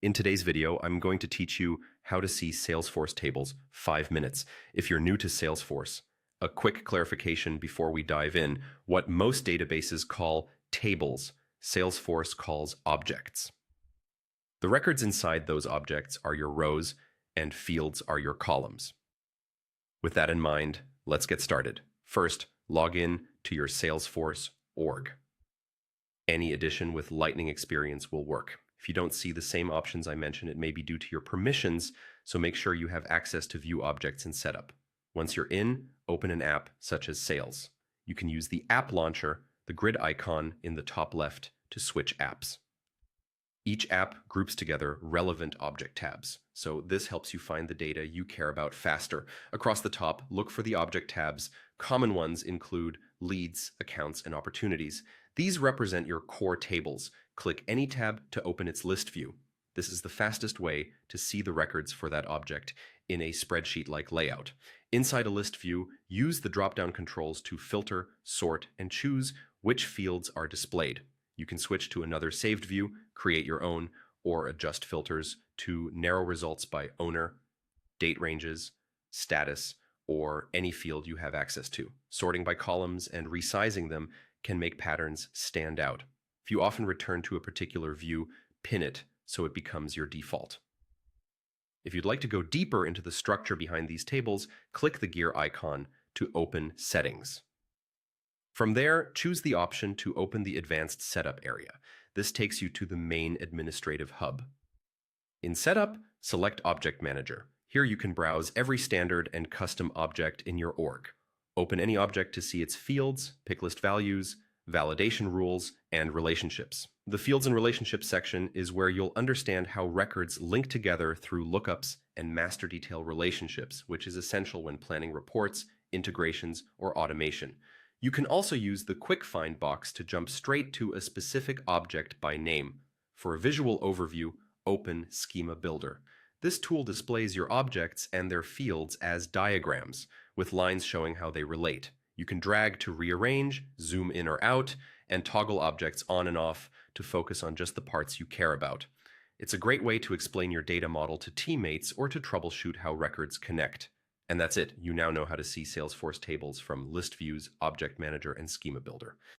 In today's video, I'm going to teach you how to see Salesforce tables 5 minutes. If you're new to Salesforce, a quick clarification before we dive in, what most databases call tables, Salesforce calls objects. The records inside those objects are your rows and fields are your columns. With that in mind, let's get started. First, log in to your Salesforce org. Any addition with Lightning Experience will work. If you don't see the same options I mentioned, it may be due to your permissions, so make sure you have access to view objects in setup. Once you're in, open an app such as Sales. You can use the app launcher, the grid icon in the top left, to switch apps. Each app groups together relevant object tabs, so this helps you find the data you care about faster. Across the top, look for the object tabs. Common ones include leads, accounts, and opportunities. These represent your core tables. Click any tab to open its list view. This is the fastest way to see the records for that object in a spreadsheet-like layout. Inside a list view, use the drop-down controls to filter, sort, and choose which fields are displayed. You can switch to another saved view, create your own, or adjust filters to narrow results by owner, date ranges, status, or any field you have access to. Sorting by columns and resizing them can make patterns stand out. If you often return to a particular view, pin it so it becomes your default. If you'd like to go deeper into the structure behind these tables, click the gear icon to open Settings. From there, choose the option to open the Advanced Setup area. This takes you to the main administrative hub. In Setup, select Object Manager. Here you can browse every standard and custom object in your org. Open any object to see its fields, pick list values, validation rules, and relationships. The Fields and Relationships section is where you'll understand how records link together through lookups and master detail relationships, which is essential when planning reports, integrations, or automation. You can also use the Quick Find box to jump straight to a specific object by name. For a visual overview, open Schema Builder. This tool displays your objects and their fields as diagrams, with lines showing how they relate. You can drag to rearrange, zoom in or out, and toggle objects on and off to focus on just the parts you care about. It's a great way to explain your data model to teammates or to troubleshoot how records connect. And that's it. You now know how to see Salesforce tables from List Views, Object Manager, and Schema Builder.